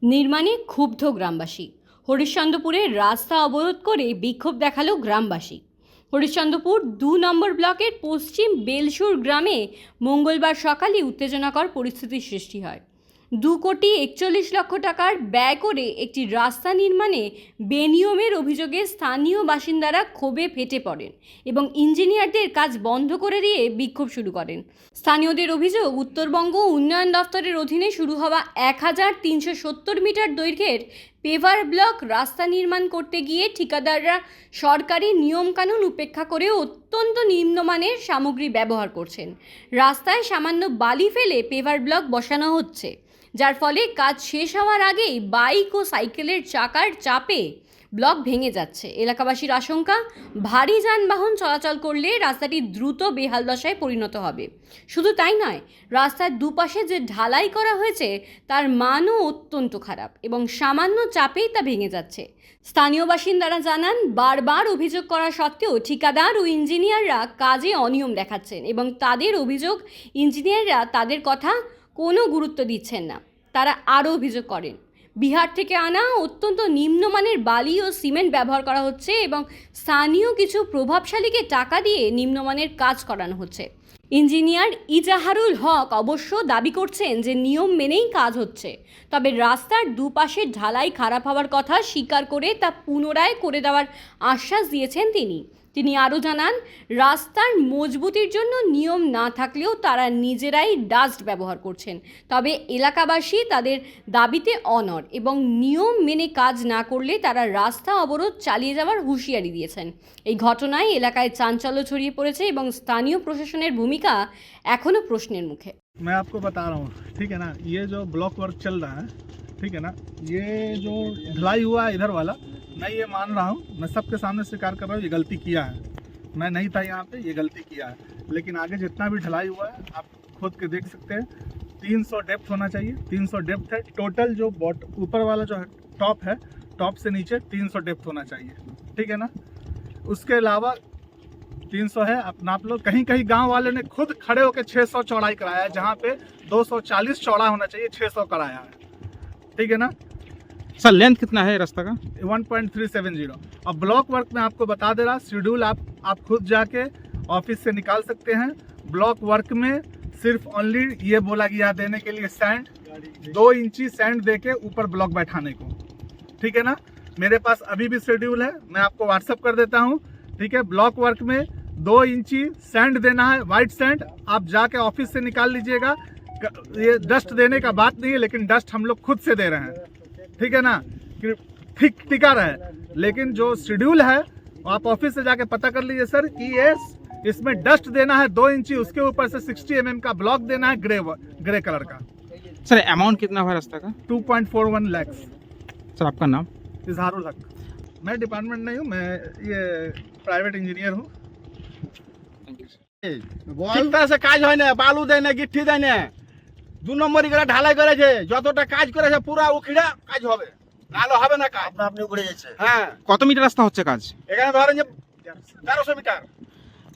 নির্মাণে ক্ষুব্ধ গ্রামবাসী। হরিশ্চন্দ্রপুরে রাস্তা অবরোধ করে বিক্ষোভ দেখালো গ্রামবাসী। হরিশ্চন্দ্রপুর ২ নম্বর ব্লকের পশ্চিম বেলসুর গ্রামে মঙ্গলবার সকালে উত্তেজনাকর পরিস্থিতির সৃষ্টি হয়। ২,৪১,০০,০০০ টাকার ব্যয় করে একটি রাস্তা নির্মাণে বেনিয়মের অভিযোগে স্থানীয় বাসিন্দারা ক্ষোভে ফেটে পড়েন এবং ইঞ্জিনিয়ারদের কাজ বন্ধ করে দিয়ে বিক্ষোভ শুরু করেন। স্থানীয়দের অভিযোগ, উত্তরবঙ্গ উন্নয়ন দফতরের অধীনে শুরু হওয়া ১,৩৭০ মিটার দৈর্ঘ্যের পেভার ব্লক রাস্তা নির্মাণ করতে গিয়ে ঠিকাদাররা সরকারি নিয়মকানুন উপেক্ষা করে অত্যন্ত নিম্নমানের সামগ্রী ব্যবহার করছেন। রাস্তায় সামান্য বালি ফেলে পেভার ব্লক বসানো হচ্ছে, যার ফলে কাজ শেষ হওয়ার আগেই বাইক ও সাইকেলের চাকার চাপে ব্লক ভেঙে যাচ্ছে। এলাকাবাসীর আশঙ্কা, ভারী যানবাহন চলাচল করলে রাস্তাটি দ্রুত বেহাল দশায় পরিণত হবে। শুধু তাই নয়, রাস্তার দুপাশে যে ঢালাই করা হয়েছে তার মানও অত্যন্ত খারাপ এবং সামান্য চাপেই তা ভেঙে যাচ্ছে। স্থানীয় বাসিন্দারা জানান, বারবার অভিযোগ করা সত্ত্বেও ঠিকাদার ও ইঞ্জিনিয়াররা কাজে অনিয়ম দেখাচ্ছেন এবং তাদের অভিযোগ ইঞ্জিনিয়াররা তাদের কথা কোনো গুরুত্ব দিচ্ছেন না। তারা আরও অভিযোগ করেন, বিহার থেকে আনা অত্যন্ত নিম্নমানের বালি ও সিমেন্ট ব্যবহার করা হচ্ছে এবং স্থানীয় কিছু প্রভাবশালীকে টাকা দিয়ে নিম্নমানের কাজ করানো হচ্ছে। ইঞ্জিনিয়ার ইজাহারুল হক অবশ্য দাবি করছেন যে নিয়ম মেনেই কাজ হচ্ছে, তবে রাস্তার দুপাশে ঢালাই খারাপ হওয়ার কথা স্বীকার করে তা পুনরায় করে দেওয়ার আশ্বাস দিয়েছেন তিনি আরও জানান, রাস্তার মজবুতির জন্য নিয়ম না থাকলেও তারা নিজেরাই ডাস্ট ব্যবহার করছেন। তবে এলাকাবাসী তাদের দাবিতে অনড় এবং নিয়ম মেনে কাজ না করলে তারা রাস্তা অবরোধ চালিয়ে যাওয়ার হুঁশিয়ারি দিয়েছেন। এই ঘটনায় এলাকায় চাঞ্চল্য ছড়িয়ে পড়েছে এবং স্থানীয় প্রশাসনের ভূমিকা এখনও প্রশ্নের মুখে। मैं आपको बता रहा हूँ, ठीक है ना, ये जो ब्लॉक वर्क चल रहा है, ठीक है ना, ये जो ढलाई हुआ है इधर वाला, मैं ये मान रहा हूँ, मैं सबके सामने स्वीकार कर रहा हूँ, ये गलती किया है। मैं नहीं था यहाँ पे, ये गलती किया है। लेकिन आगे जितना भी ढलाई हुआ है आप खुद के देख सकते हैं, 300 डेप्थ होना चाहिए। 300 डेप्थ है टोटल, जो ऊपर वाला जो है टॉप है, टॉप से नीचे 300 डेप्थ होना चाहिए, ठीक है ना। उसके अलावा 300 है, अब नाप लो। कहीं कहीं गांव वाले ने खुद खड़े होकर 600 चौड़ाई कराया है, जहाँ पे 240 चौड़ा होना चाहिए, 600 कराया है, ठीक है ना। सर लेंथ कितना है रास्ता का? 1.370। और ब्लॉक वर्क में आपको बता दे रहा, शेड्यूल आप खुद जाके ऑफिस से निकाल सकते हैं। ब्लॉक वर्क में सिर्फ ओनली ये बोला गया देने के लिए सैंड, 2 इंची सैंड देके ऊपर ब्लॉक बैठाने को, ठीक है ना। मेरे पास अभी भी शेड्यूल है, मैं आपको व्हाट्सअप कर देता हूँ, ठीक है। ब्लॉक वर्क में 2 इंची सैंड देना है, वाइट सैंड, आप जाके ऑफिस से निकाल लीजिएगा। ये डस्ट देने का बात नहीं है, लेकिन डस्ट हम लोग खुद से दे रहे हैं, ठीक है ना, ठीक टिका रहे। लेकिन जो शेड्यूल है आप ऑफिस से जाके पता कर लीजिए सर कि ये इसमें डस्ट देना है 2 इंची, उसके ऊपर से 60 mm का ब्लॉक देना है, ग्रे कलर का। सर अमाउंट कितना हुआ रास्ता का? 2.41 लाख। सर आपका नाम? इजहारुल हक। मैं डिपार्टमेंट नहीं हूँ, मैं ये प्राइवेट इंजीनियर हूँ। ঠিকঠাক সে কাজ হয় না, বালু দেয় না, গিট্টি দেয় না, 2 নম্বরই করে ঢালাই করেছে। যতটা কাজ করেছে পুরা উখিড়া কাজ হবে, নাহলে হবে না কাজ। আপনি উপরে যাচ্ছে। হ্যাঁ, কত মিটার রাস্তা হচ্ছে কাজ? এখানে ধরেন যে 1300 মিটার,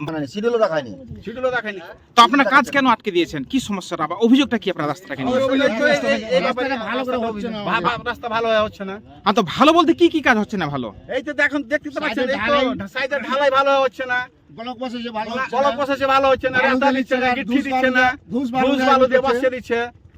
মানে শিডিউলও দেখায়নি। শিডিউলও দেখায়নি। তো আপনার কাজ কেন আটকে দিয়েছেন? কি সমস্যাটা বা অভিযোগটা কি আপনার রাস্তাটাকে নিয়ে? এই রাস্তাটা ভালো করে হচ্ছে না, রাস্তা ভালো হচ্ছে না। আর তো ভালো বলতে কি কি কাজ হচ্ছে না ভালো? এই তো দেখুন, দেখতে তো পাচ্ছেন, এই তো সাইডে ঢালাই ভালো হচ্ছে না, ব্লক বসেছে ভালো বলক বসেছে ভালো হচ্ছে না, রাস্তা দিচ্ছে না, গিট্টি দিচ্ছে না, ঘুষ বালু দিয়ে বসিয়ে দিচ্ছে।